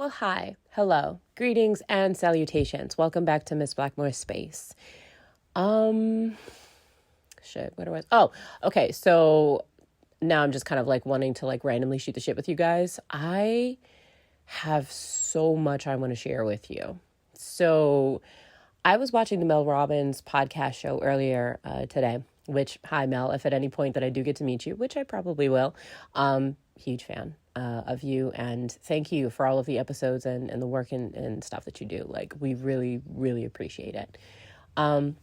Well, hi, hello, greetings and salutations. Welcome back to Miss Blackmore's space. What do I? Oh, okay. So now I'm just kind of like wanting to like randomly shoot the shit with you guys. I have so much I want to share with you. So I was watching the Mel Robbins podcast show earlier today, which, hi, Mel, if at any point that I do get to meet you, which I probably will, huge fan of you. And thank you for all of the episodes and the work and stuff that you do. Like, we really, really appreciate it. So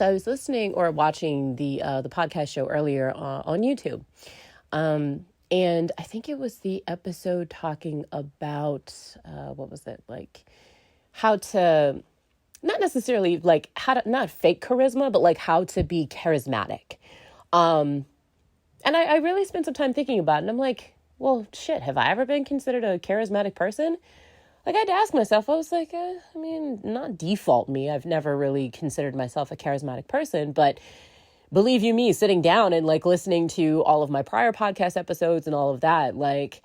I was listening or watching the podcast show earlier on YouTube. And I think it was the episode talking about, what was it? Like how to, not necessarily like how to, not fake charisma, but like how to be charismatic. And I really spent some time thinking about it. And I'm like, well, shit, have I ever been considered a charismatic person? Like, I had to ask myself, I was like, not default me. I've never really considered myself a charismatic person, but believe you me, sitting down and like listening to all of my prior podcast episodes and all of that, like,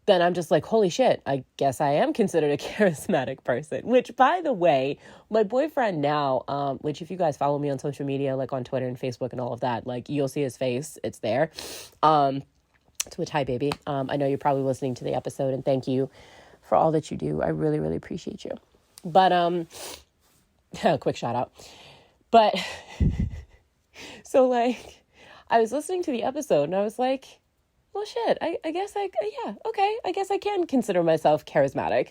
then I'm just like, holy shit, I guess I am considered a charismatic person, which, by the way, my boyfriend now, which if you guys follow me on social media, like on Twitter and Facebook and all of that, like you'll see his face, it's there. To which, hi, baby. I know you're probably listening to the episode and thank you for all that you do. I really, really appreciate you. But, quick shout out. But so like, I was listening to the episode and I was like, well, shit, I guess I guess I can consider myself charismatic,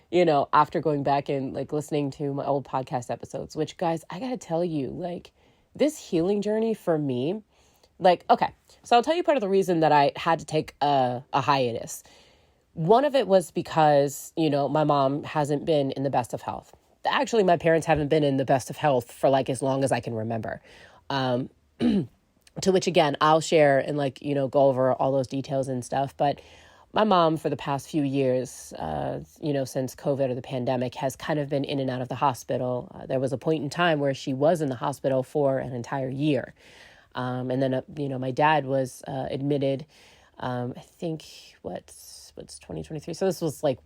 you know, after going back and like listening to my old podcast episodes, which, guys, I gotta tell you, like, this healing journey for me, like, okay, so I'll tell you part of the reason that I had to take a hiatus. One of it was because, you know, my mom hasn't been in the best of health. Actually, my parents haven't been in the best of health for like as long as I can remember. To which, again, I'll share and like, you know, go over all those details and stuff. But my mom, for the past few years, you know, since COVID or the pandemic, has kind of been in and out of the hospital. There was a point in time where she was in the hospital for an entire year. And then, you know, my dad was admitted, I think, what's 2023? So this was like,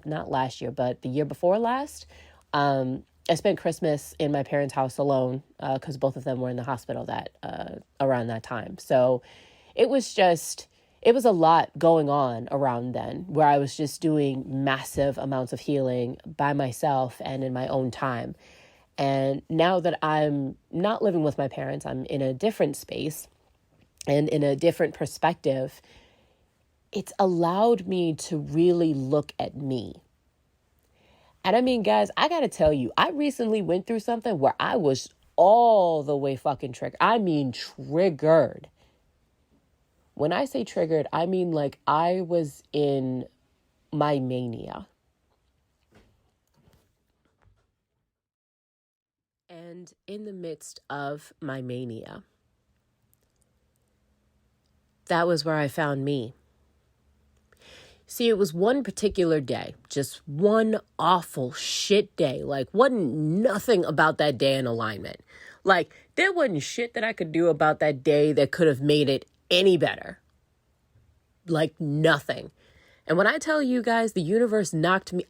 not last year, but the year before last. I spent Christmas in my parents' house alone because both of them were in the hospital around that time. So it was a lot going on around then where I was just doing massive amounts of healing by myself and in my own time. And now that I'm not living with my parents, I'm in a different space and in a different perspective. It's allowed me to really look at me. And I mean, guys, I got to tell you, I recently went through something where I was all the way fucking triggered. I mean, triggered. When I say triggered, I mean like I was in my mania. And in the midst of my mania, that was where I found me. See, it was one particular day, just one awful shit day. Like, wasn't nothing about that day in alignment. Like, there wasn't shit that I could do about that day that could have made it any better. Like, nothing. And when I tell you guys, the universe knocked me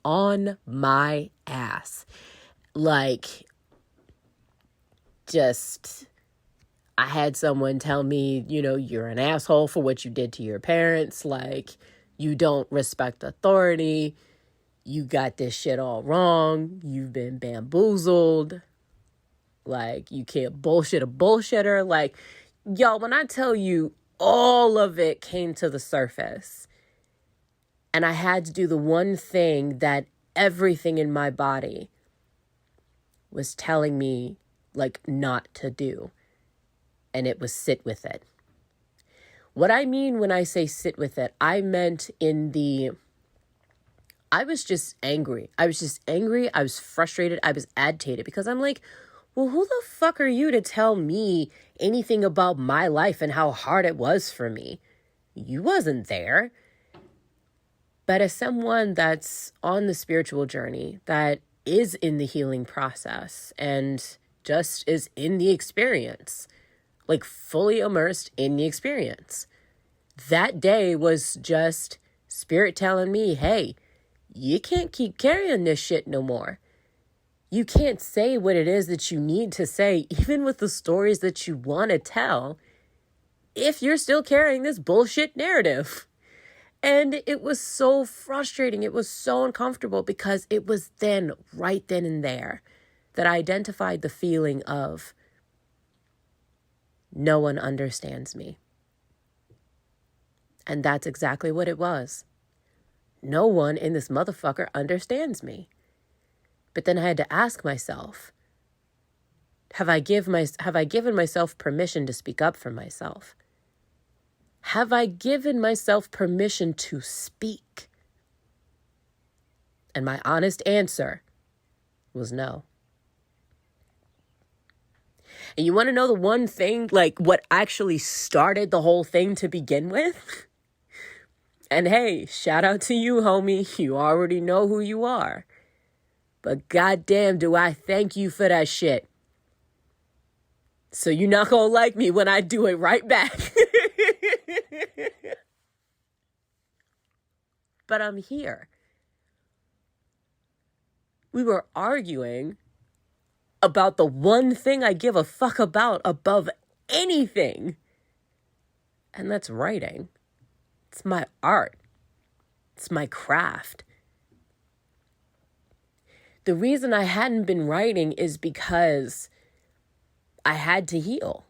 on my ass. Like, just, I had someone tell me, you know, you're an asshole for what you did to your parents. Like, you don't respect authority. You got this shit all wrong. You've been bamboozled. Like, you can't bullshit a bullshitter. Like, y'all, when I tell you, all of it came to the surface. And I had to do the one thing that everything in my body was telling me, like, not to do. And it was sit with it. What I mean when I say sit with it, I meant I was just angry. I was frustrated. I was agitated because I'm like, well, who the fuck are you to tell me anything about my life and how hard it was for me? You wasn't there. But as someone that's on the spiritual journey, that is in the healing process and just is in the experience, like fully immersed in the experience, that day was just Spirit telling me, hey, you can't keep carrying this shit no more. You can't say what it is that you need to say, even with the stories that you want to tell, if you're still carrying this bullshit narrative. And it was so frustrating. It was so uncomfortable because it was then, right then and there, that I identified the feeling of no one understands me. And that's exactly what it was. No one in this motherfucker understands me. But then I had to ask myself, have I given myself permission to speak up for myself? Have I given myself permission to speak? And my honest answer was no. And you want to know the one thing, like what actually started the whole thing to begin with? And hey, shout out to you, homie. You already know who you are. But goddamn, do I thank you for that shit. So you're not gonna like me when I do it right back. But I'm here. We were arguing about the one thing I give a fuck about above anything. And that's writing. It's my art. It's my craft. The reason I hadn't been writing is because I had to heal.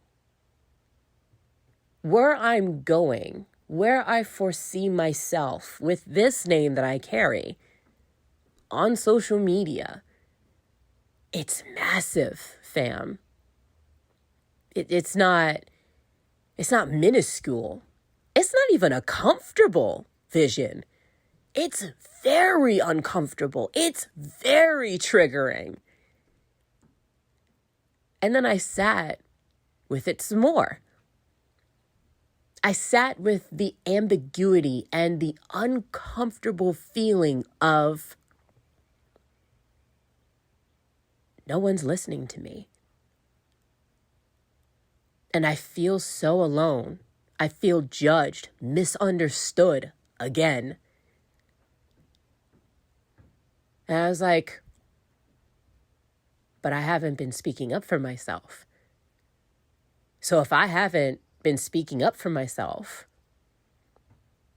Where I'm going, where I foresee myself with this name that I carry on social media, it's massive, fam. It's not minuscule. It's not even a comfortable vision. It's very uncomfortable. It's very triggering. And then I sat with it some more. I sat with the ambiguity and the uncomfortable feeling of no one's listening to me. And I feel so alone. I feel judged, misunderstood again. And I was like, but I haven't been speaking up for myself. So if I haven't been speaking up for myself,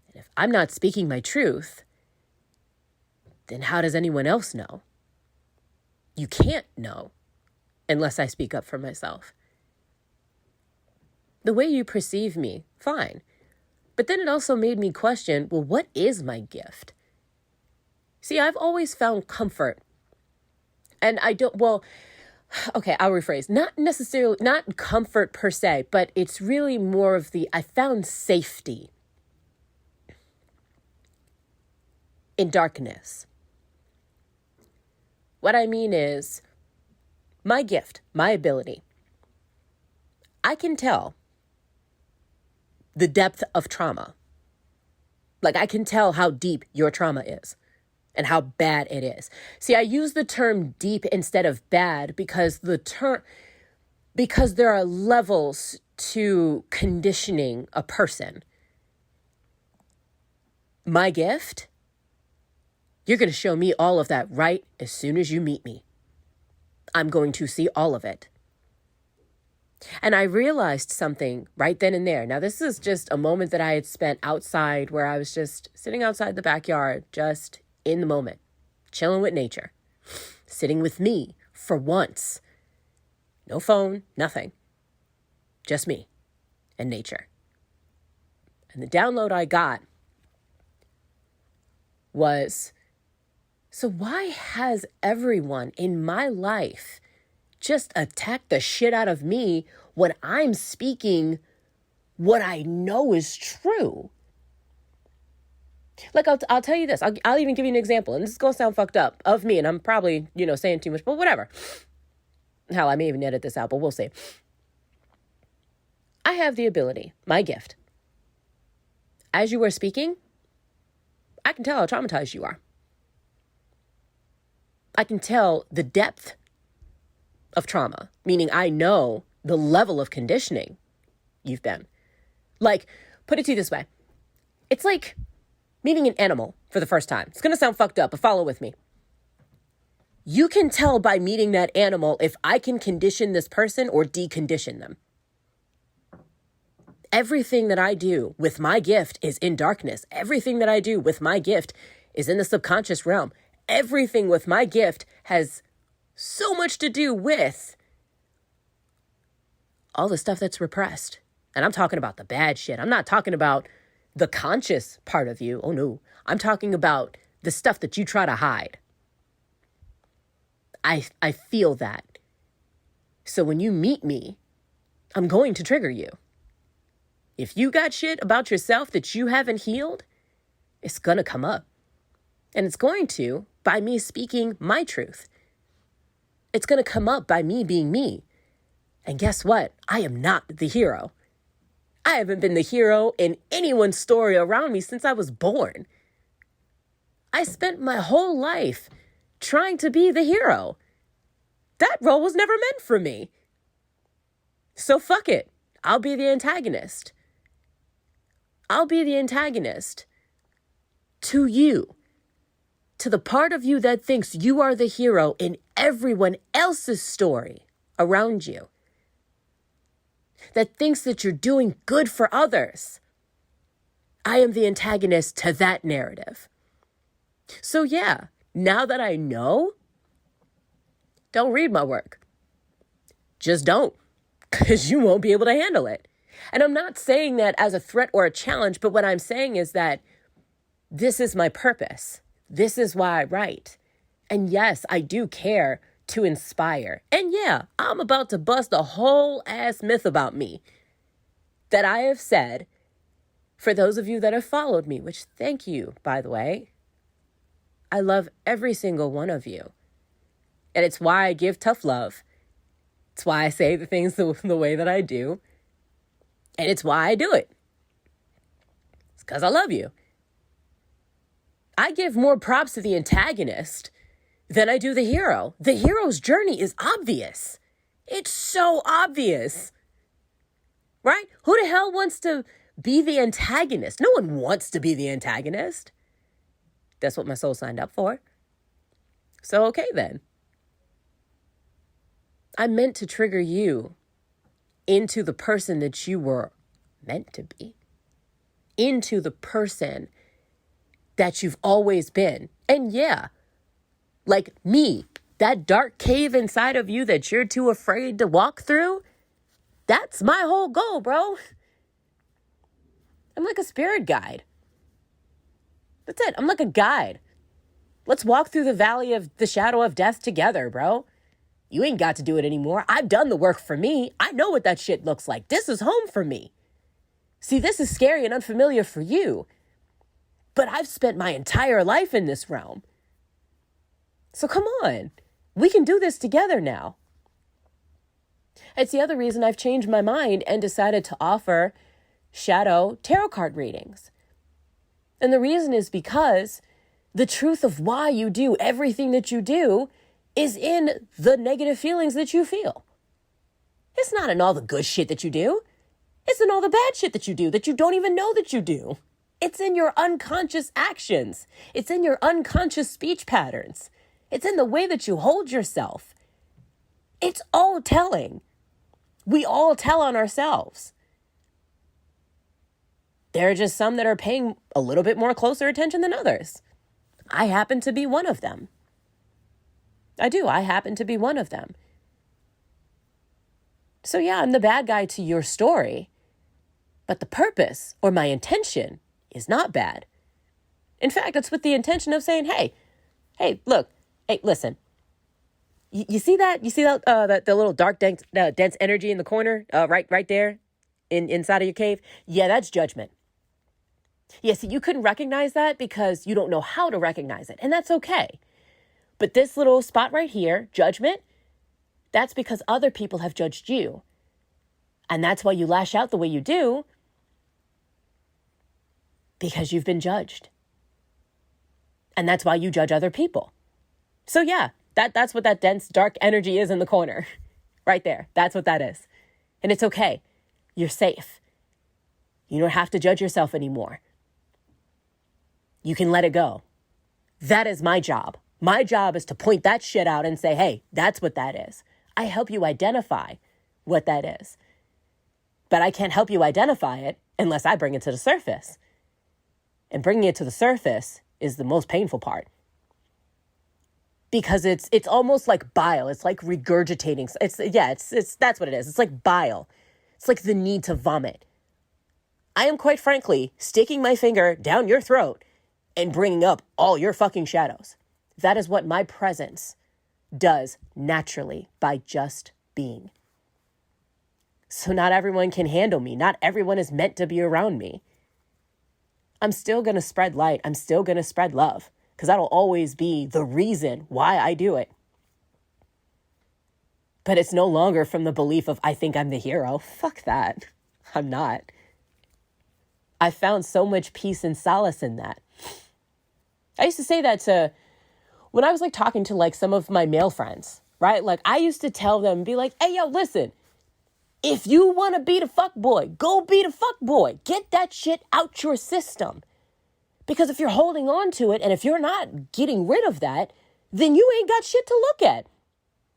and if I'm not speaking my truth, then how does anyone else know? You can't know unless I speak up for myself. The way you perceive me, fine. But then it also made me question, well, what is my gift? See, I've always found comfort. And I'll rephrase. Not comfort per se, but it's really more of I found safety in darkness. What I mean is, my gift, my ability, I can tell the depth of trauma. Like, I can tell how deep your trauma is and how bad it is. See, I use the term deep instead of bad because there are levels to conditioning a person. My gift, you're going to show me all of that right as soon as you meet me. I'm going to see all of it. And I realized something right then and there. Now, this is just a moment that I had spent outside where I was just sitting outside the backyard, just in the moment, chilling with nature, sitting with me for once. No phone, nothing. Just me and nature. And the download I got was, so why has everyone in my life just attacked the shit out of me when I'm speaking what I know is true? Like, I'll tell you this. I'll even give you an example. And this is going to sound fucked up of me. And I'm probably, saying too much, but whatever. Hell, I may even edit this out, but we'll see. I have the ability, my gift. As you were speaking, I can tell how traumatized you are. I can tell the depth of trauma, meaning I know the level of conditioning you've been. Like, put it to you this way. It's like meeting an animal for the first time. It's going to sound fucked up, but follow with me. You can tell by meeting that animal if I can condition this person or decondition them. Everything that I do with my gift is in darkness. Everything that I do with my gift is in the subconscious realm. Everything with my gift has so much to do with all the stuff that's repressed. And I'm talking about the bad shit. I'm not talking about the conscious part of you. Oh no. I'm talking about the stuff that you try to hide. I feel that. So when you meet me, I'm going to trigger you. If you got shit about yourself that you haven't healed, it's going to come up. And it's going to by me speaking my truth. It's going to come up by me being me. And guess what? I am not the hero. I haven't been the hero in anyone's story around me since I was born. I spent my whole life trying to be the hero. That role was never meant for me. So fuck it. I'll be the antagonist. I'll be the antagonist to you, to the part of you that thinks you are the hero in everyone else's story around you, that thinks that you're doing good for others. I am the antagonist to that narrative. So yeah, now that I know, don't read my work. Just don't, because you won't be able to handle it. And I'm not saying that as a threat or a challenge, but what I'm saying is that this is my purpose. This is why I write. And yes, I do care to inspire. And yeah, I'm about to bust a whole ass myth about me that I have said for those of you that have followed me, which thank you, by the way. I love every single one of you. And it's why I give tough love. It's why I say the things the way that I do. And it's why I do it. It's because I love you. I give more props to the antagonist than I do the hero. The hero's journey is obvious. It's so obvious. Right? Who the hell wants to be the antagonist? No one wants to be the antagonist. That's what my soul signed up for. So okay then. I meant to trigger you into the person that you were meant to be, into the person that you've always been. And yeah, like me, that dark cave inside of you that you're too afraid to walk through, that's my whole goal, bro. I'm like a spirit guide. That's it. I'm like a guide. Let's walk through the valley of the shadow of death together, bro. You ain't got to do it anymore. I've done the work for me. I know what that shit looks like. This is home for me. See, this is scary and unfamiliar for you. But I've spent my entire life in this realm. So come on. We can do this together now. It's the other reason I've changed my mind and decided to offer shadow tarot card readings. And the reason is because the truth of why you do everything that you do is in the negative feelings that you feel. It's not in all the good shit that you do. It's in all the bad shit that you do that you don't even know that you do. It's in your unconscious actions. It's in your unconscious speech patterns. It's in the way that you hold yourself. It's all telling. We all tell on ourselves. There are just some that are paying a little bit more closer attention than others. I happen to be one of them. I do. I happen to be one of them. So yeah, I'm the bad guy to your story, but the purpose or my intention is not bad. In fact, it's with the intention of saying, hey, look, hey, listen, you see that? You see that, the little dark, dense energy in the corner, right there inside of your cave? Yeah, that's judgment. Yeah, see, you couldn't recognize that because you don't know how to recognize it, and that's okay. But this little spot right here, judgment, that's because other people have judged you. And that's why you lash out the way you do, because you've been judged. And that's why you judge other people. So yeah, that's what that dense, dark energy is in the corner. Right there. That's what that is. And it's okay. You're safe. You don't have to judge yourself anymore. you can let it go. That is my job. My job is to point that shit out and say, hey, that's what that is. I help you identify what that is. But I can't help you identify it unless I bring it to the surface. And bringing it to the surface is the most painful part. Because it's almost like bile. It's like regurgitating. It's that's what it is. It's like bile. It's like the need to vomit. I am quite frankly sticking my finger down your throat and bringing up all your fucking shadows. That is what my presence does naturally by just being. So not everyone can handle me. Not everyone is meant to be around me. I'm still going to spread light. I'm still going to spread love because that'll always be the reason why I do it. But it's no longer from the belief of I think I'm the hero. Fuck that. I'm not. I found so much peace and solace in that. I used to say that to when I was like talking to like some of my male friends, right? Like I used to tell them, be like, hey, yo, listen, if you want to be the fuck boy, go be the fuck boy. Get that shit out your system. Because if you're holding on to it and if you're not getting rid of that, then you ain't got shit to look at.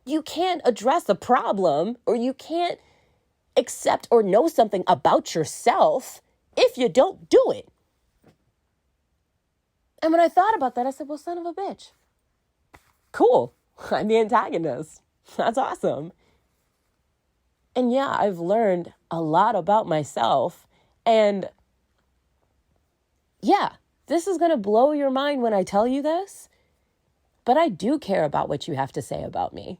You can't address a problem or you can't accept or know something about yourself if you don't do it. And when I thought about that, I said, well, son of a bitch. Cool. I'm the antagonist. That's awesome. And yeah, I've learned a lot about myself. And yeah, this is going to blow your mind when I tell you this. But I do care about what you have to say about me.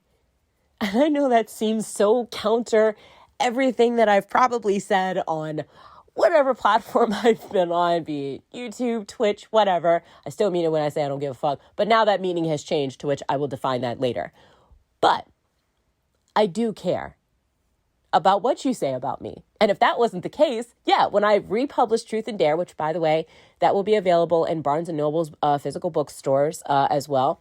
And I know that seems so counter everything that I've probably said on whatever platform I've been on, be it YouTube, Twitch, whatever. I still mean it when I say I don't give a fuck. But now that meaning has changed, to which I will define that later. But I do care about what you say about me. And if that wasn't the case, yeah, when I republish Truth and Dare, which by the way, that will be available in Barnes & Noble's physical bookstores as well.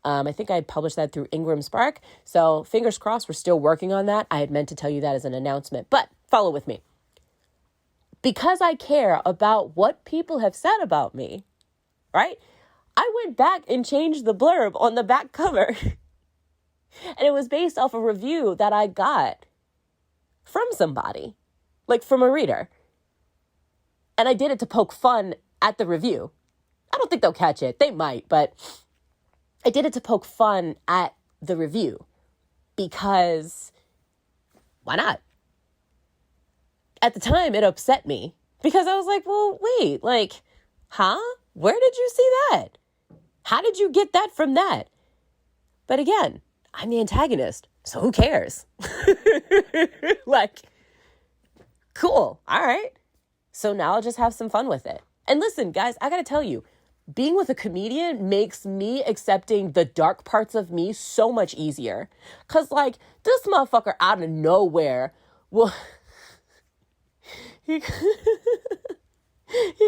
I think I published that through Ingram Spark. So fingers crossed, we're still working on that. I had meant to tell you that as an announcement, but follow with me. Because I care about what people have said about me, right? I went back and changed the blurb on the back cover. And it was based off a review that I got from somebody, like from a reader. And I did it to poke fun at the review. I don't think they'll catch it. They might, but I did it to poke fun at the review because why not? At the time, it upset me because I was like, well, wait, like, huh? Where did you see that? How did you get that from that? But again, I'm the antagonist, so who cares? Like, cool. All right. So now I'll just have some fun with it. And listen, guys, I got to tell you, being with a comedian makes me accepting the dark parts of me so much easier. Because, like, this motherfucker out of nowhere will... He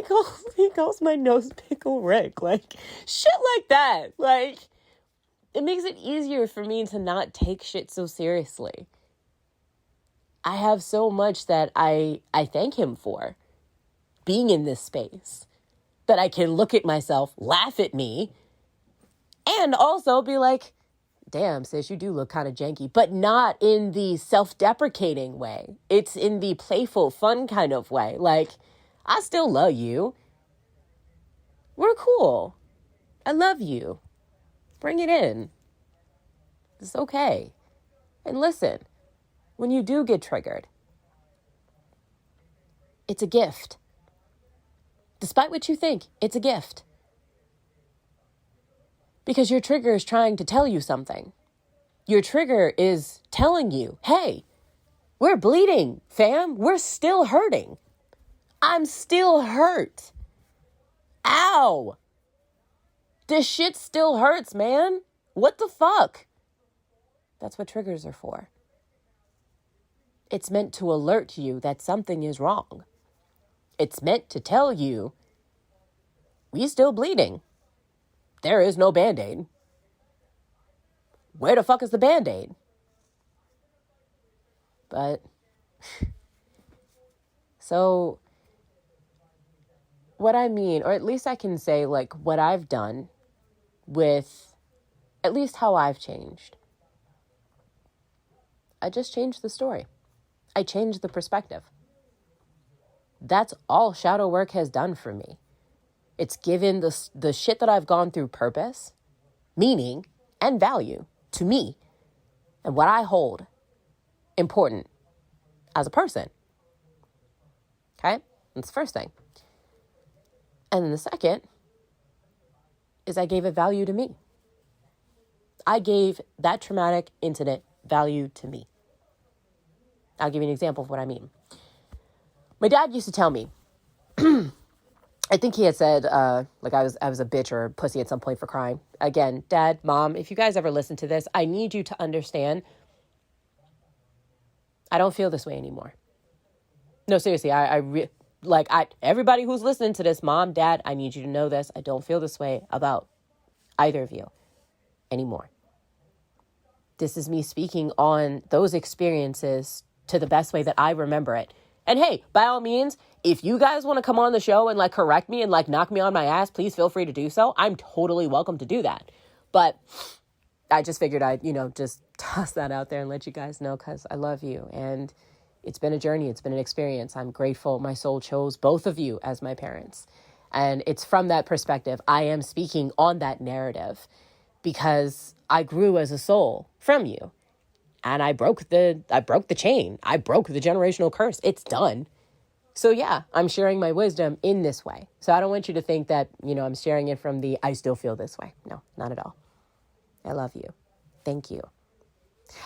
calls my nose Pickle Rick. Like, shit like that. Like, it makes it easier for me to not take shit so seriously. I have so much that I thank him for being in this space. That I can look at myself, laugh at me, and also be like, damn, sis, you do look kind of janky, but not in the self-deprecating way. It's in the playful, fun kind of way. Like, I still love you. We're cool. I love you. Bring it in. It's okay. And listen, when you do get triggered, it's a gift. Despite what you think, it's a gift. Because your trigger is trying to tell you something. Your trigger is telling you, hey, we're bleeding, fam. We're still hurting. I'm still hurt. Ow. This shit still hurts, man. What the fuck? That's what triggers are for. It's meant to alert you that something is wrong. It's meant to tell you, we still bleeding. There is no Band-Aid. Where the fuck is the Band-Aid? But, so, what I mean, or at least I can say like what I've done with at least how I've changed. I just changed the story. I changed the perspective. That's all shadow work has done for me. It's given the shit that I've gone through purpose, meaning, and value to me and what I hold important as a person. Okay? That's the first thing. And then the second is I gave it value to me. I gave that traumatic incident value to me. I'll give you an example of what I mean. My dad used to tell me, I think he had said, like I was a bitch or a pussy at some point for crying. Again, Dad, Mom, if you guys ever listen to this, I need you to understand, I don't feel this way anymore. No, seriously, everybody who's listening to this, Mom, Dad, I need you to know this. I don't feel this way about either of you anymore. This is me speaking on those experiences to the best way that I remember it. And hey, by all means, if you guys want to come on the show and like correct me and like knock me on my ass, please feel free to do so. I'm totally welcome to do that. But I just figured I'd, just toss that out there and let you guys know because I love you. And it's been a journey. It's been an experience. I'm grateful my soul chose both of you as my parents. And it's from that perspective I am speaking on that narrative because I grew as a soul from you. And I broke the chain. I broke the generational curse. It's done. So yeah, I'm sharing my wisdom in this way. So I don't want you to think that, I'm sharing it from the, I still feel this way. No, not at all. I love you. Thank you.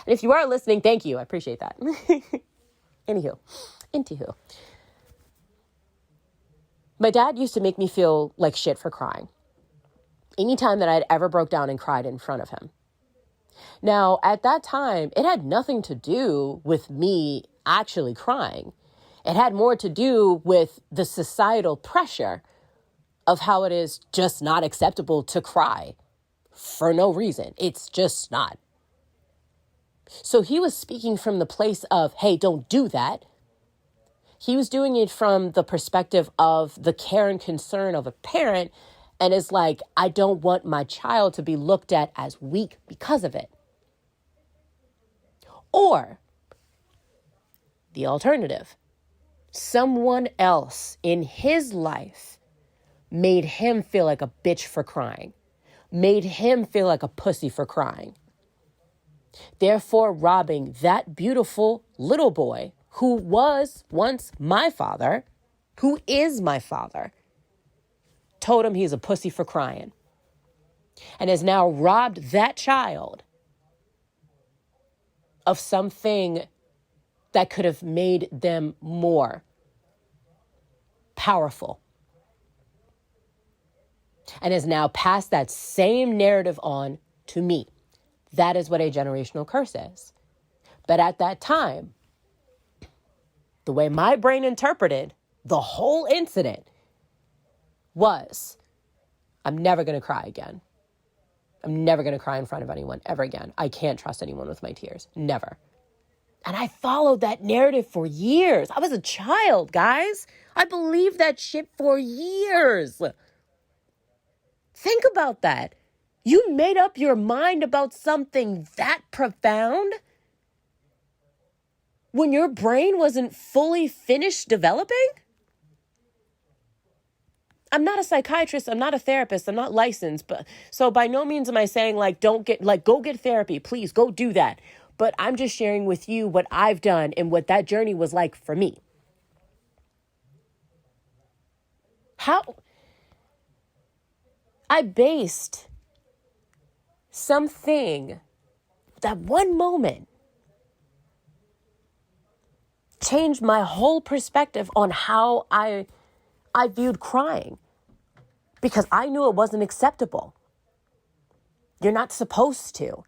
And if you are listening, thank you. I appreciate that. Anywho. My dad used to make me feel like shit for crying. Anytime that I'd ever broke down and cried in front of him. Now, at that time, it had nothing to do with me actually crying. It had more to do with the societal pressure of how it is just not acceptable to cry for no reason. It's just not. So he was speaking from the place of, hey, don't do that. He was doing it from the perspective of the care and concern of a parent. And it's like, I don't want my child to be looked at as weak because of it. Or the alternative, someone else in his life made him feel like a bitch for crying, made him feel like a pussy for crying. Therefore, robbing that beautiful little boy who was once my father, who is my father, told him he's a pussy for crying, and has now robbed that child of something that could have made them more powerful, and has now passed that same narrative on to me. That is what a generational curse is. But at that time, the way my brain interpreted the whole incident was, I'm never going to cry again. I'm never going to cry in front of anyone ever again. I can't trust anyone with my tears. Never. And I followed that narrative for years. I was a child, guys. I believed that shit for years. Think about that. You made up your mind about something that profound when your brain wasn't fully finished developing? I'm not a psychiatrist. I'm not a therapist. I'm not licensed. But so by no means am I saying go get therapy. Please go do that. But I'm just sharing with you what I've done and what that journey was like for me. How I based something, that one moment changed my whole perspective on how I viewed crying, because I knew it wasn't acceptable. You're not supposed to.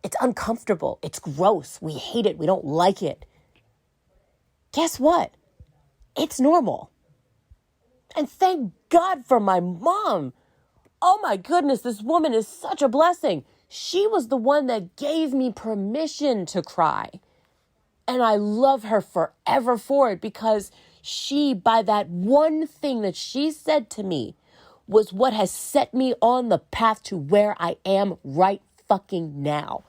It's uncomfortable. It's gross. We hate it. We don't like it. Guess what? It's normal. And thank God for my mom. Oh my goodness, this woman is such a blessing. She was the one that gave me permission to cry. And I love her forever for it, because by that one thing that she said to me, was what has set me on the path to where I am right fucking now.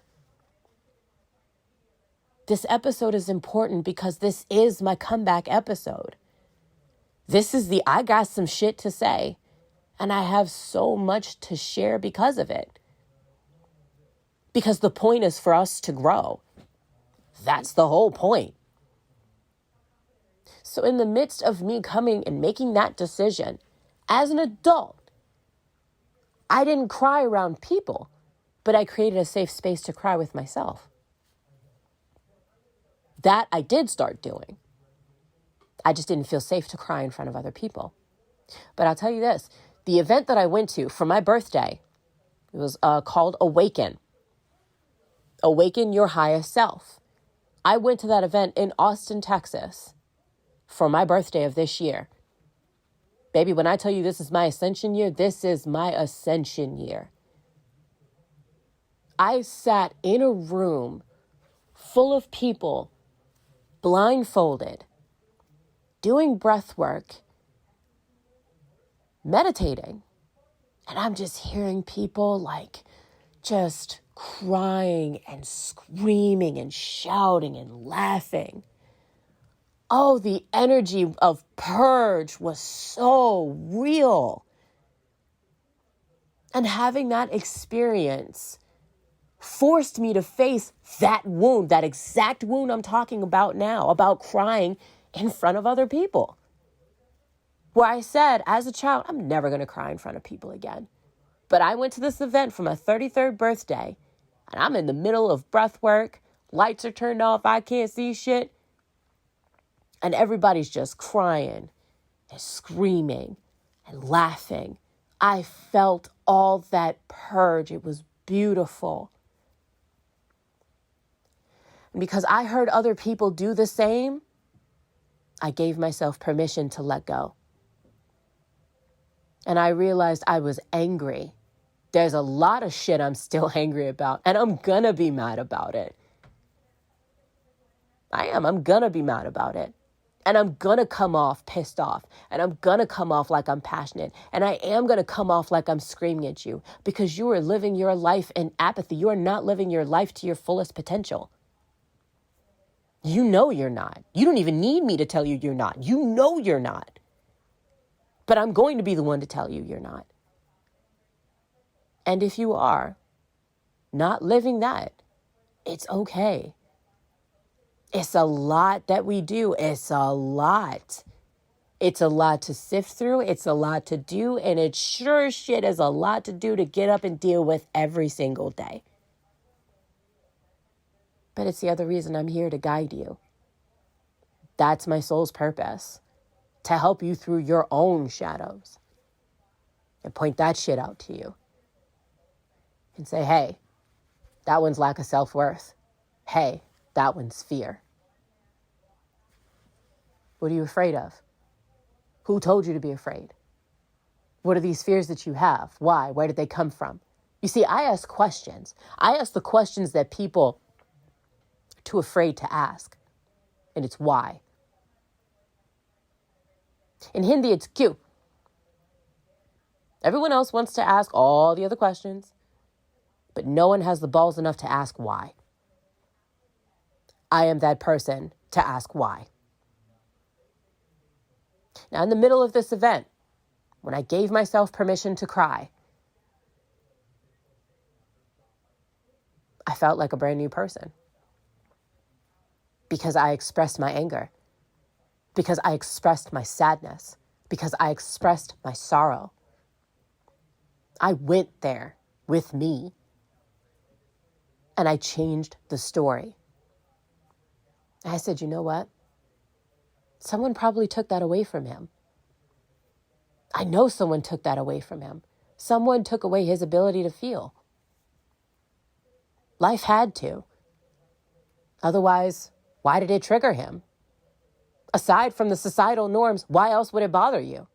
This episode is important because this is my comeback episode. This is I got some shit to say, and I have so much to share because of it. Because the point is for us to grow. That's the whole point. So in the midst of me coming and making that decision, as an adult, I didn't cry around people, but I created a safe space to cry with myself. That I did start doing. I just didn't feel safe to cry in front of other people. But I'll tell you this, the event that I went to for my birthday, it was called Awaken. Awaken Your Highest Self. I went to that event in Austin, Texas for my birthday of this year. Baby, when I tell you this is my ascension year, this is my ascension year. I sat in a room full of people, blindfolded, doing breath work, meditating. And I'm just hearing people like just crying and screaming and shouting and laughing. Oh, the energy of purge was so real. And having that experience forced me to face that wound, that exact wound I'm talking about now, about crying in front of other people. Where I said, as a child, I'm never going to cry in front of people again. But I went to this event for my 33rd birthday, and I'm in the middle of breath work, lights are turned off, I can't see shit. And everybody's just crying and screaming and laughing. I felt all that purge. It was beautiful. And because I heard other people do the same, I gave myself permission to let go. And I realized I was angry. There's a lot of shit I'm still angry about, and I'm gonna be mad about it. I'm gonna be mad about it. And I'm gonna come off pissed off, and I'm gonna come off like I'm passionate, and I am gonna come off like I'm screaming at you because you are living your life in apathy. You are not living your life to your fullest potential. You know you're not. You don't even need me to tell you you're not. You know you're not. But I'm going to be the one to tell you you're not. And if you are not living that, it's okay. It's a lot that we do. It's a lot. It's a lot to sift through. It's a lot to do. And it sure as shit is a lot to do to get up and deal with every single day. But it's the other reason I'm here to guide you. That's my soul's purpose. To help you through your own shadows. And point that shit out to you. And say, hey, that one's lack of self-worth. Hey, that one's fear. What are you afraid of? Who told you to be afraid? What are these fears that you have? Why? Where did they come from? You see, I ask questions. I ask the questions that people are too afraid to ask. And it's why. In Hindi, it's Q. Everyone else wants to ask all the other questions, but no one has the balls enough to ask why. I am that person to ask why. Now, in the middle of this event, when I gave myself permission to cry, I felt like a brand new person. Because I expressed my anger. Because I expressed my sadness. Because I expressed my sorrow. I went there with me. And I changed the story. And I said, you know what? Someone probably took that away from him. I know someone took that away from him. Someone took away his ability to feel. Life had to. Otherwise, why did it trigger him? Aside from the societal norms, why else would it bother you?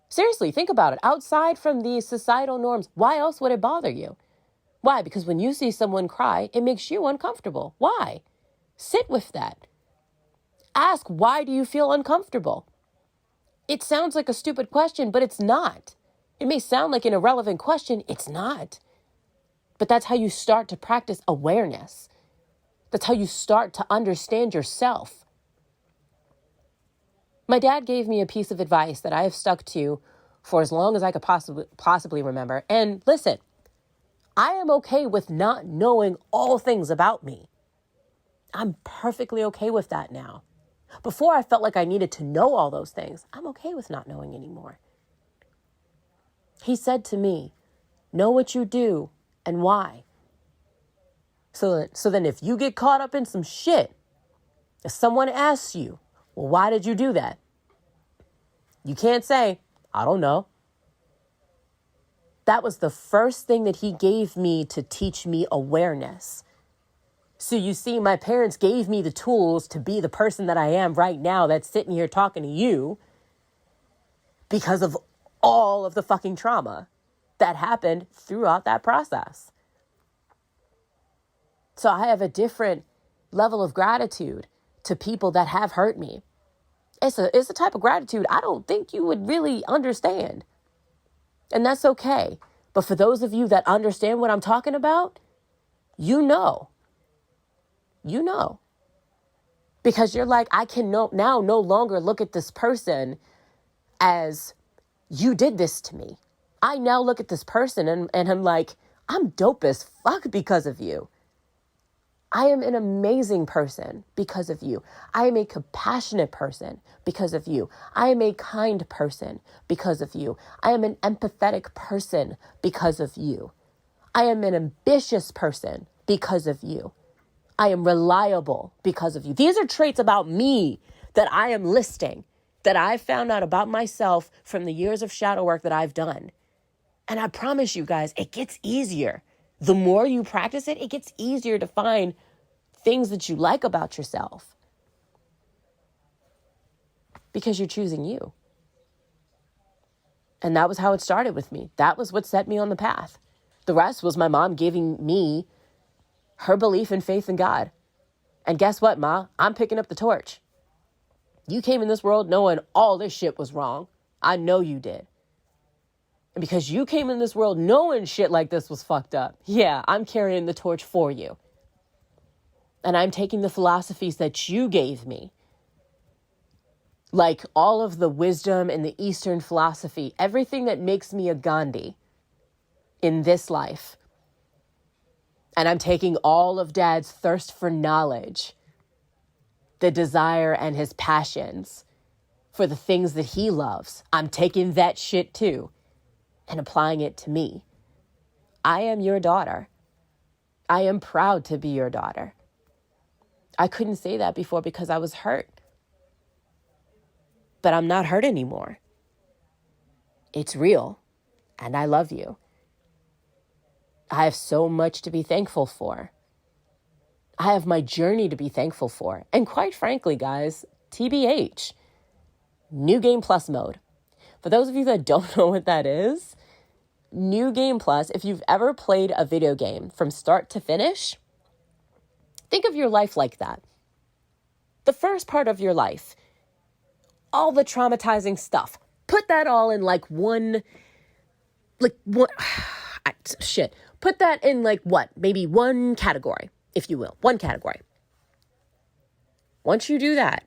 Seriously, think about it. Outside from these societal norms, why else would it bother you? Why? Because when you see someone cry, it makes you uncomfortable. Why? Sit with that. Ask, why do you feel uncomfortable? It sounds like a stupid question, but it's not. It may sound like an irrelevant question. It's not. But that's how you start to practice awareness. That's how you start to understand yourself. My dad gave me a piece of advice that I have stuck to for as long as I could possibly remember. And listen, I am okay with not knowing all things about me. I'm perfectly okay with that now. Before, I felt like I needed to know all those things. I'm okay with not knowing anymore. He said to me, know what you do and why. So then if you get caught up in some shit, if someone asks you, well, why did you do that? You can't say, I don't know. That was the first thing that he gave me to teach me awareness. So you see, my parents gave me the tools to be the person that I am right now that's sitting here talking to you because of all of the fucking trauma that happened throughout that process. So I have a different level of gratitude to people that have hurt me. It's a type of gratitude I don't think you would really understand. And that's okay. But for those of you that understand what I'm talking about, you know. You know. Because you're like, I can now no longer look at this person as you did this to me. I now look at this person and I'm like, I'm dope as fuck because of you. I am an amazing person because of you. I am a compassionate person because of you. I am a kind person because of you. I am an empathetic person because of you. I am an ambitious person because of you. I am reliable because of you. These are traits about me that I am listing, that I found out about myself from the years of shadow work that I've done. And I promise you guys, it gets easier. The more you practice it, it gets easier to find things that you like about yourself. Because you're choosing you. And that was how it started with me. That was what set me on the path. The rest was my mom giving me her belief and faith in God. And guess what, Ma? I'm picking up the torch. You came in this world knowing all this shit was wrong. I know you did. And because you came in this world knowing shit like this was fucked up, yeah, I'm carrying the torch for you. And I'm taking the philosophies that you gave me, like all of the wisdom and the Eastern philosophy, everything that makes me a Gandhi in this life. And I'm taking all of Dad's thirst for knowledge, the desire and his passions for the things that he loves. I'm taking that shit too and applying it to me. I am your daughter. I am proud to be your daughter. I couldn't say that before because I was hurt. But I'm not hurt anymore. It's real. And I love you. I have so much to be thankful for. I have my journey to be thankful for. And quite frankly, guys, TBH, New Game Plus mode. For those of you that don't know what that is, New Game Plus, if you've ever played a video game from start to finish, think of your life like that. The first part of your life, all the traumatizing stuff, put that all in put that in maybe one category, if you will, one category. Once you do that,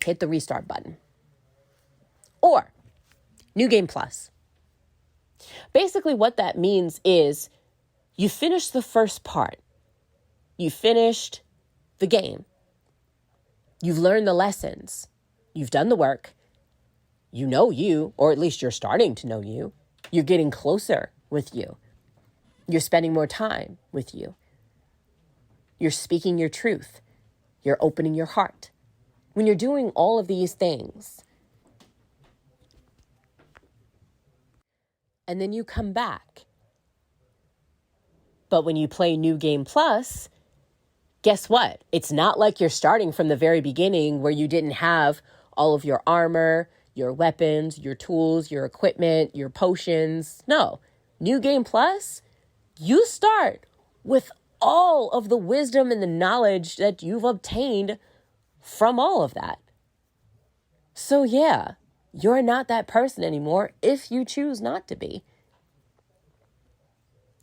hit the restart button. Or New Game Plus. Basically what that means is you finished the first part. You finished the game. You've learned the lessons. You've done the work. You know you, or at least you're starting to know you. You're getting closer with you. You're spending more time with you. You're speaking your truth. You're opening your heart. When you're doing all of these things, and then you come back. But when you play New Game Plus, guess what? It's not like you're starting from the very beginning where you didn't have all of your armor, your weapons, your tools, your equipment, your potions. No. New Game Plus, you start with all of the wisdom and the knowledge that you've obtained from all of that. So yeah, You're not that person anymore if you choose not to be.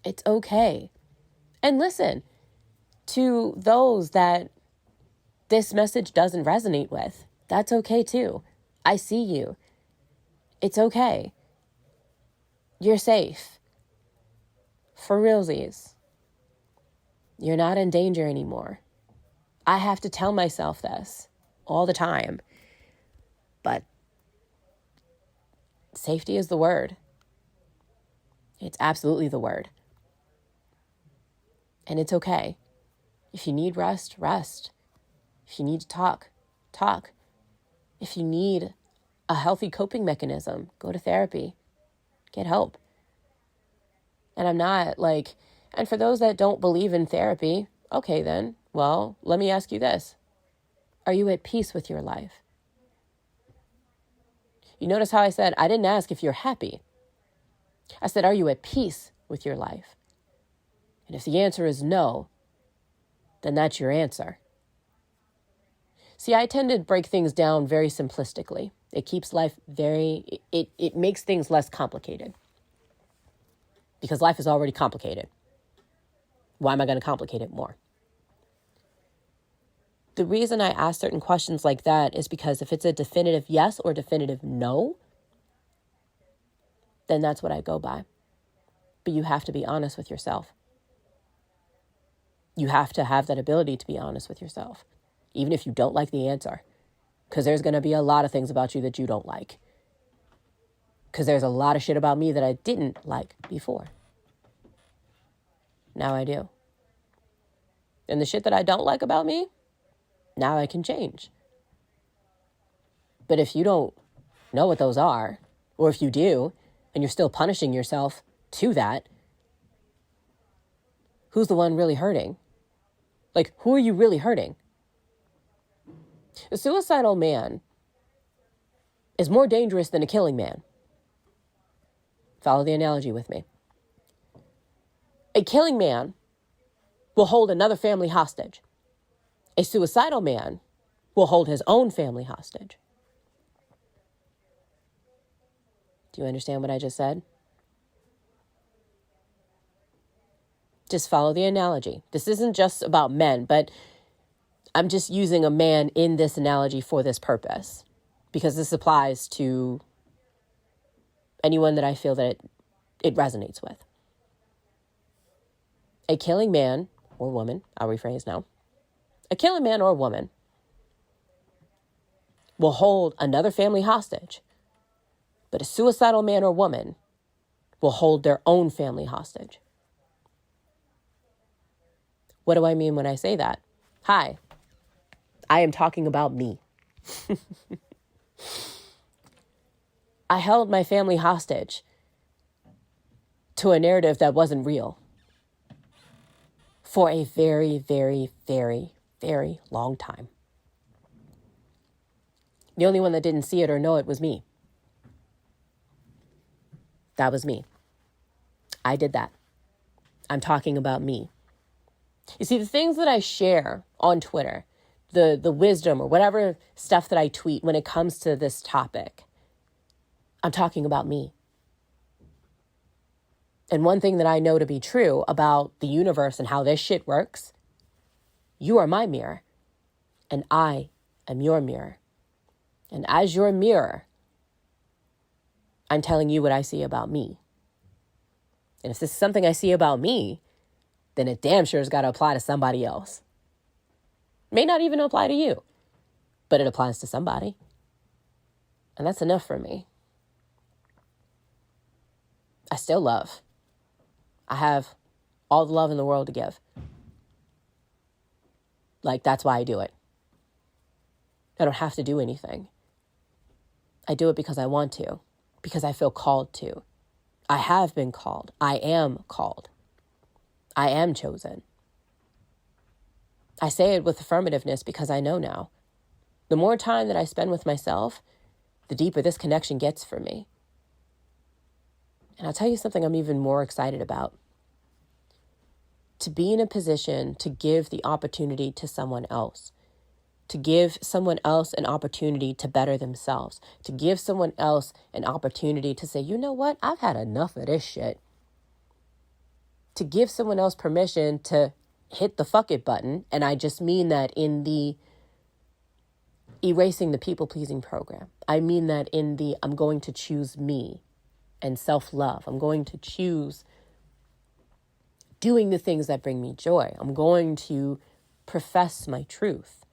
It's okay. And listen, to those that this message doesn't resonate with, that's okay too. I see you. It's okay. You're safe. For realsies. You're not in danger anymore. I have to tell myself this all the time. But safety is the word. It's absolutely the word. And it's okay. If you need rest, rest. If you need to talk, talk. If you need a healthy coping mechanism, go to therapy. Get help. And I'm not like, and for those that don't believe in therapy, okay then, well, let me ask you this. Are you at peace with your life? You notice how I said, I didn't ask if you're happy. I said, are you at peace with your life? And if the answer is no, then that's your answer. See, I tend to break things down very simplistically. It keeps life it makes things less complicated. Because life is already complicated. Why am I going to complicate it more? The reason I ask certain questions like that is because if it's a definitive yes or definitive no, then that's what I go by. But you have to be honest with yourself. You have to have that ability to be honest with yourself, even if you don't like the answer, because there's going to be a lot of things about you that you don't like, because there's a lot of shit about me that I didn't like before. Now I do. And the shit that I don't like about me, now I can change. But if you don't know what those are, or if you do, and you're still punishing yourself to that, who's the one really hurting? Like, who are you really hurting? A suicidal man is more dangerous than a killing man. Follow the analogy with me. A killing man will hold another family hostage. A suicidal man will hold his own family hostage. Do you understand what I just said? Just follow the analogy. This isn't just about men, but I'm just using a man in this analogy for this purpose, because this applies to anyone that I feel that it resonates with. A killing man or woman, I'll rephrase now. A killing man or woman will hold another family hostage, but a suicidal man or woman will hold their own family hostage. What do I mean when I say that? Hi, I am talking about me. I held my family hostage to a narrative that wasn't real for a very, very, very, very long time. The only one that didn't see it or know it was me. That was me. I did that. I'm talking about me. You see, the things that I share on Twitter, the wisdom or whatever stuff that I tweet when it comes to this topic, I'm talking about me. And one thing that I know to be true about the universe and how this shit works, you are my mirror, and I am your mirror. And as your mirror, I'm telling you what I see about me. And if this is something I see about me, then it damn sure has got to apply to somebody else. May not even apply to you, but it applies to somebody. And that's enough for me. I still love. I have all the love in the world to give. Like, that's why I do it. I don't have to do anything. I do it because I want to, because I feel called to. I have been called. I am called. I am chosen. I say it with affirmativeness because I know now. The more time that I spend with myself, the deeper this connection gets for me. And I'll tell you something I'm even more excited about. To be in a position to give the opportunity to someone else to give someone else an opportunity to better themselves, to give someone else an opportunity to say, you know what, I've had enough of this shit. To give someone else permission to hit the fuck it button. And I just mean that in the erasing the people-pleasing program. I mean that in the I'm going to choose me and self-love. I'm going to choose doing the things that bring me joy. I'm going to profess my truth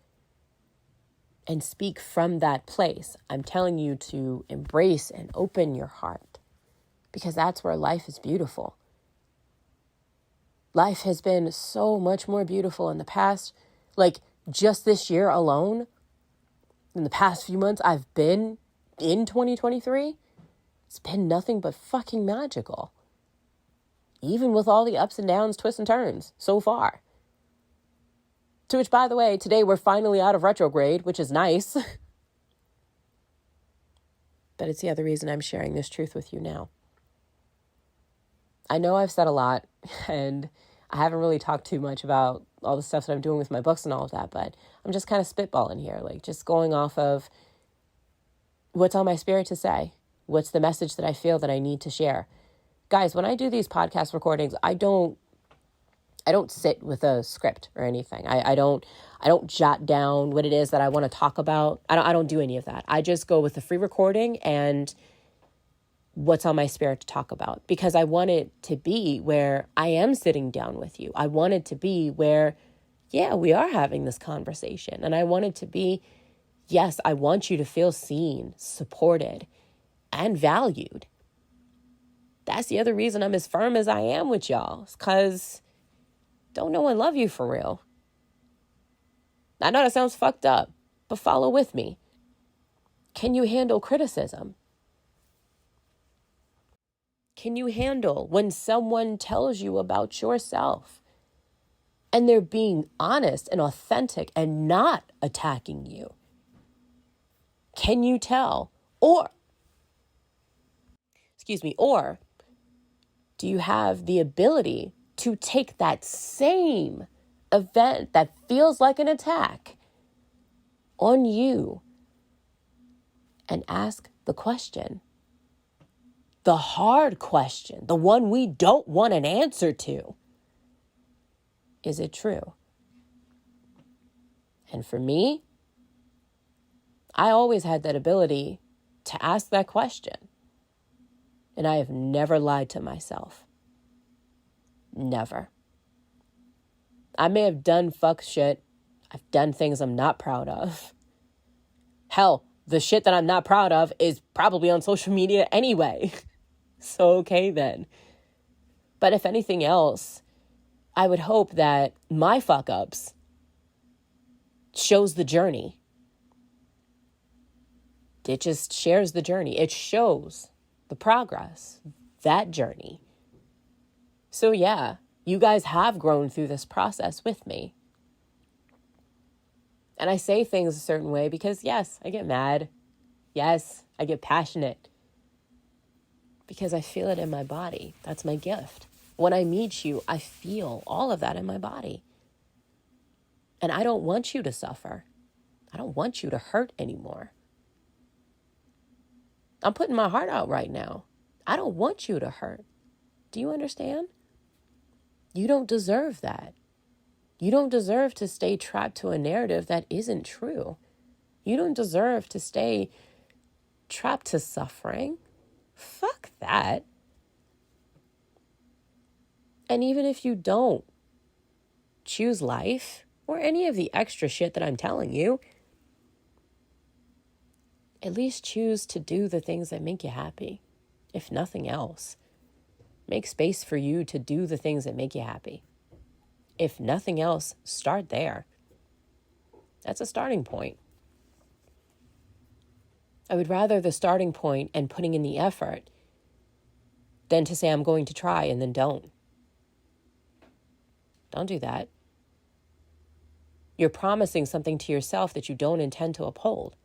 and speak from that place. I'm telling you to embrace and open your heart, because that's where life is beautiful. Life has been so much more beautiful in the past. Like just this year alone, in the past few months I've been in 2023, it's been nothing but fucking magical. Even with all the ups and downs, twists and turns so far. To which, by the way, today we're finally out of retrograde, which is nice. But it's the other reason I'm sharing this truth with you now. I know I've said a lot, and I haven't really talked too much about all the stuff that I'm doing with my books and all of that, but I'm just kind of spitballing here, like just going off of what's on my spirit to say. What's the message that I feel that I need to share? Guys, when I do these podcast recordings, I don't sit with a script or anything. I don't jot down what it is that I want to talk about. I don't do any of that. I just go with the free recording and what's on my spirit to talk about, because I want it to be where I am sitting down with you. I want it to be where, yeah, we are having this conversation. And I want it to be, yes, I want you to feel seen, supported, and valued. That's the other reason I'm as firm as I am with y'all. It's because don't no one love you for real. I know that sounds fucked up, but follow with me. Can you handle criticism? Can you handle when someone tells you about yourself and they're being honest and authentic and not attacking you? Can you tell? Or do you have the ability to take that same event that feels like an attack on you and ask the question? The hard question, the one we don't want an answer to. Is it true? And for me, I always had that ability to ask that question. And I have never lied to myself. Never. I may have done fuck shit. I've done things I'm not proud of. Hell, the shit that I'm not proud of is probably on social media anyway. So okay then. But if anything else, I would hope that my fuck ups shows the journey. It just shares the journey. It shows the progress, that journey. So yeah, you guys have grown through this process with me. And I say things a certain way because yes, I get mad. Yes, I get passionate. Because I feel it in my body. That's my gift. When I meet you, I feel all of that in my body. And I don't want you to suffer. I don't want you to hurt anymore. I'm putting my heart out right now. I don't want you to hurt. Do you understand? You don't deserve that. You don't deserve to stay trapped to a narrative that isn't true. You don't deserve to stay trapped to suffering. Fuck that. And even if you don't choose life or any of the extra shit that I'm telling you, at least choose to do the things that make you happy. If nothing else, make space for you to do the things that make you happy. If nothing else, start there. That's a starting point. I would rather the starting point and putting in the effort than to say I'm going to try and then don't. Don't do that. You're promising something to yourself that you don't intend to uphold.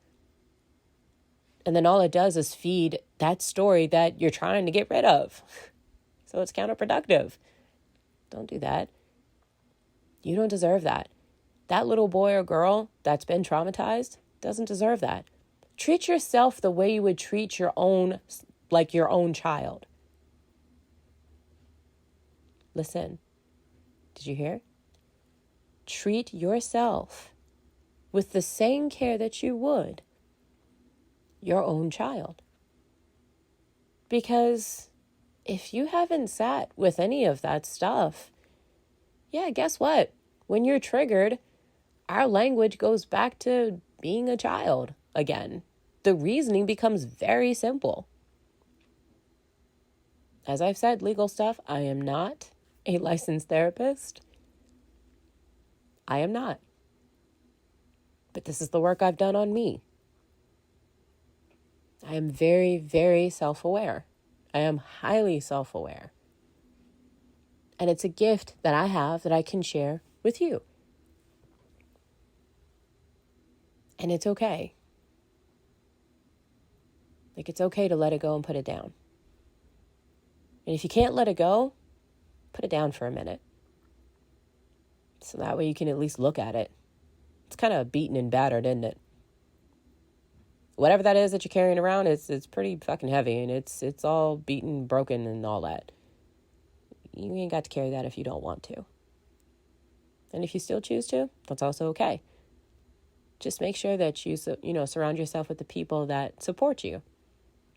And then all it does is feed that story that you're trying to get rid of. So it's counterproductive. Don't do that. You don't deserve that. That little boy or girl that's been traumatized doesn't deserve that. Treat yourself the way you would treat your own child. Listen, did you hear? Treat yourself with the same care that you would your own child. Because if you haven't sat with any of that stuff, yeah, guess what? When you're triggered, our language goes back to being a child again. The reasoning becomes very simple. As I've said, legal stuff, I am not a licensed therapist. I am not. But this is the work I've done on me. I am very, very self-aware. I am highly self-aware. And it's a gift that I have that I can share with you. And it's okay. Like, it's okay to let it go and put it down. And if you can't let it go, put it down for a minute. So that way you can at least look at it. It's kind of beaten and battered, isn't it? Whatever that is that you're carrying around, it's pretty fucking heavy, and it's all beaten, broken, and all that. You ain't got to carry that if you don't want to. And if you still choose to, that's also okay. Just make sure that you surround yourself with the people that support you,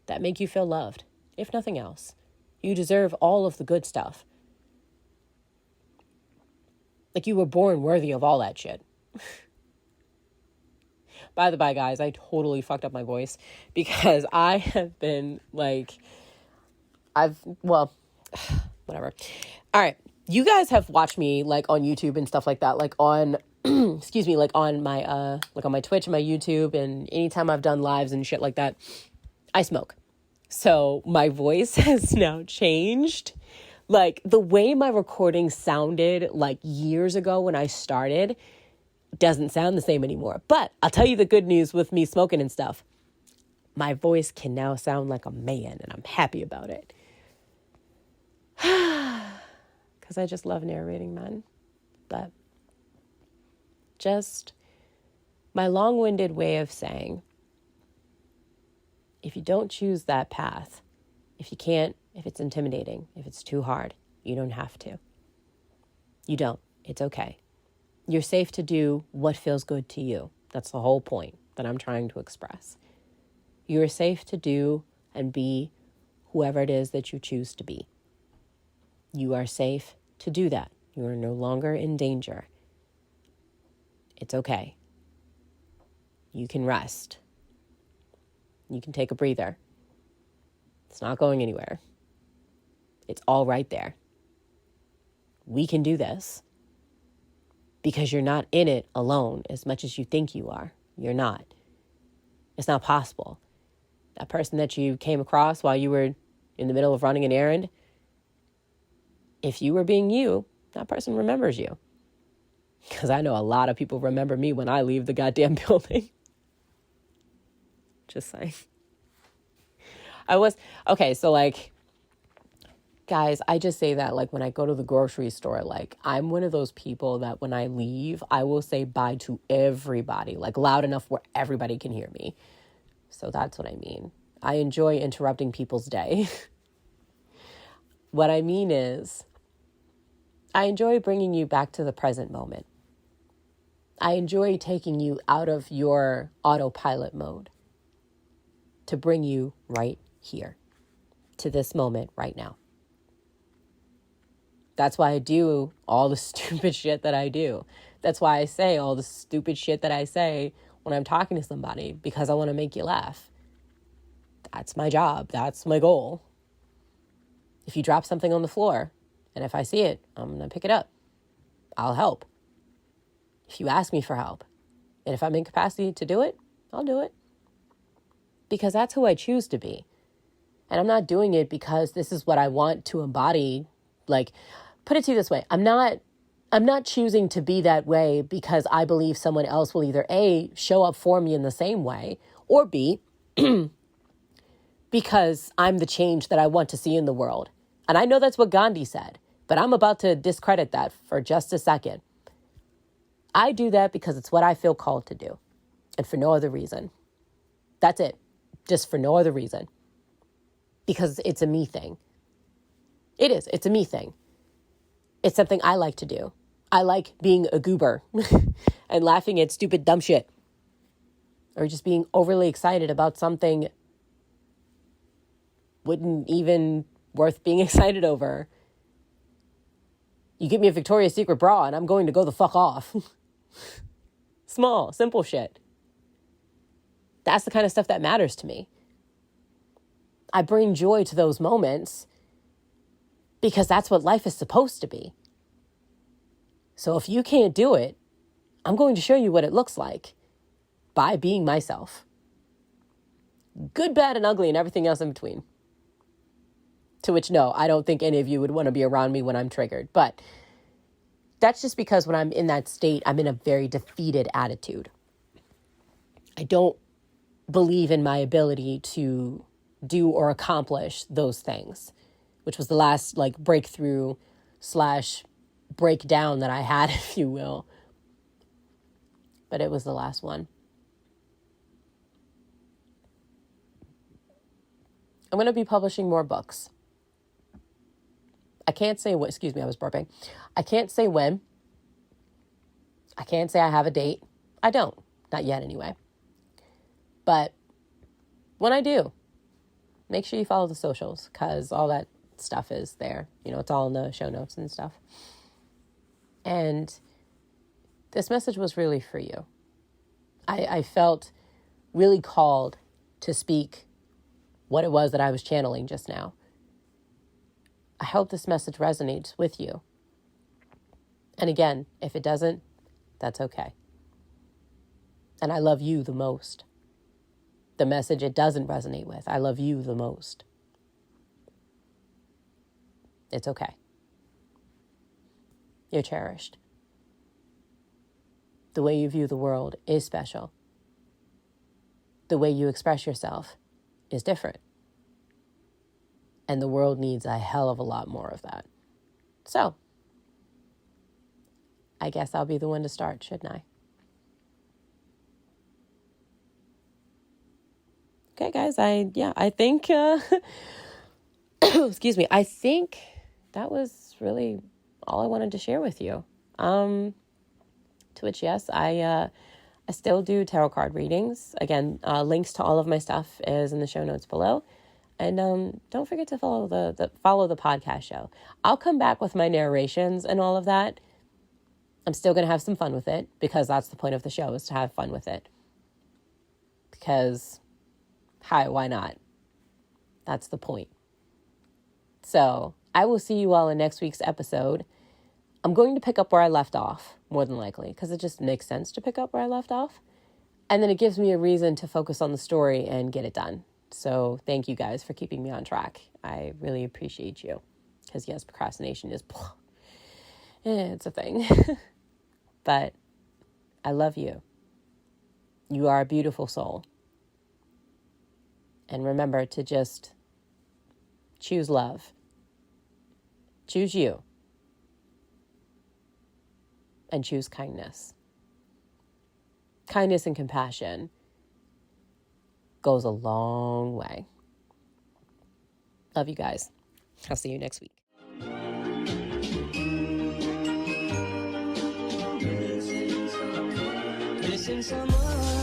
that make you feel loved, if nothing else. You deserve all of the good stuff. Like, you were born worthy of all that shit. By the by, guys, I totally fucked up my voice because I have been whatever. All right. You guys have watched me on YouTube and stuff like that, on, excuse me, on my, on my Twitch and my YouTube, and anytime I've done lives and shit like that, I smoke. So my voice has now changed. The way my recording sounded years ago when I started doesn't sound the same anymore. But I'll tell you the good news with me smoking and stuff. My voice can now sound like a man, and I'm happy about it. Because I just love narrating, man. But just my long-winded way of saying, if you don't choose that path, if you can't, if it's intimidating, if it's too hard, you don't have to. You don't. It's okay. You're safe to do what feels good to you. That's the whole point that I'm trying to express. You're safe to do and be whoever it is that you choose to be. You are safe to do that. You are no longer in danger. It's okay. You can rest. You can take a breather. It's not going anywhere. It's all right there. We can do this. Because you're not in it alone as much as you think you are. You're not. It's not possible. That person that you came across while you were in the middle of running an errand, if you were being you, that person remembers you. Because I know a lot of people remember me when I leave the goddamn building. Just saying. Guys, I just say that when I go to the grocery store, I'm one of those people that when I leave, I will say bye to everybody, loud enough where everybody can hear me. So that's what I mean. I enjoy interrupting people's day. What I mean is, I enjoy bringing you back to the present moment. I enjoy taking you out of your autopilot mode to bring you right here to this moment right now. That's why I do all the stupid shit that I do. That's why I say all the stupid shit that I say when I'm talking to somebody, because I want to make you laugh. That's my job. That's my goal. If you drop something on the floor, and if I see it, I'm going to pick it up. I'll help. If you ask me for help, and if I'm in capacity to do it, I'll do it. Because that's who I choose to be. And I'm not doing it because this is what I want to embody. Put it to you this way. I'm not choosing to be that way because I believe someone else will either A, show up for me in the same way, or B, because I'm the change that I want to see in the world. And I know that's what Gandhi said, but I'm about to discredit that for just a second. I do that because it's what I feel called to do and for no other reason. That's it. Just for no other reason. Because it's a me thing. It is. It's a me thing. It's something I like to do. I like being a goober and laughing at stupid dumb shit. Or just being overly excited about something wouldn't even worth being excited over. You give me a Victoria's Secret bra and I'm going to go the fuck off. Small, simple shit. That's the kind of stuff that matters to me. I bring joy to those moments because that's what life is supposed to be. So if you can't do it, I'm going to show you what it looks like by being myself. Good, bad, and ugly, and everything else in between. To which, no, I don't think any of you would want to be around me when I'm triggered. But that's just because when I'm in that state, I'm in a very defeated attitude. I don't believe in my ability to do or accomplish those things, which was the last breakthrough / breakdown that I had, if you will. But it was the last one. I'm going to be publishing more books. I can't say what, excuse me, I was burping. I can't say when. I can't say I have a date. I don't. Not yet anyway. But when I do, make sure you follow the socials because all that stuff is there. It's all in the show notes and stuff. And this message was really for you. I felt really called to speak what it was that I was channeling just now. I hope this message resonates with you. And again, if it doesn't, that's okay. And I love you the most. The message it doesn't resonate with, I love you the most. It's okay. You're cherished. The way you view the world is special. The way you express yourself is different. And the world needs a hell of a lot more of that. So, I guess I'll be the one to start, shouldn't I? Okay, guys, I think, excuse me, I think that was really all I wanted to share with you. To which, yes, I still do tarot card readings. Again, links to all of my stuff is in the show notes below. And don't forget to follow the podcast show. I'll come back with my narrations and all of that. I'm still going to have some fun with it because that's the point of the show, is to have fun with it. Because, hi, why not? That's the point. So I will see you all in next week's episode. I'm going to pick up where I left off, more than likely, because it just makes sense to pick up where I left off. And then it gives me a reason to focus on the story and get it done. So thank you guys for keeping me on track. I really appreciate you. Because yes, procrastination is, it's a thing. But I love you. You are a beautiful soul. And remember to just choose love. Choose you. And choose kindness. Kindness and compassion goes a long way. Love you guys. I'll see you next week. Missing someone.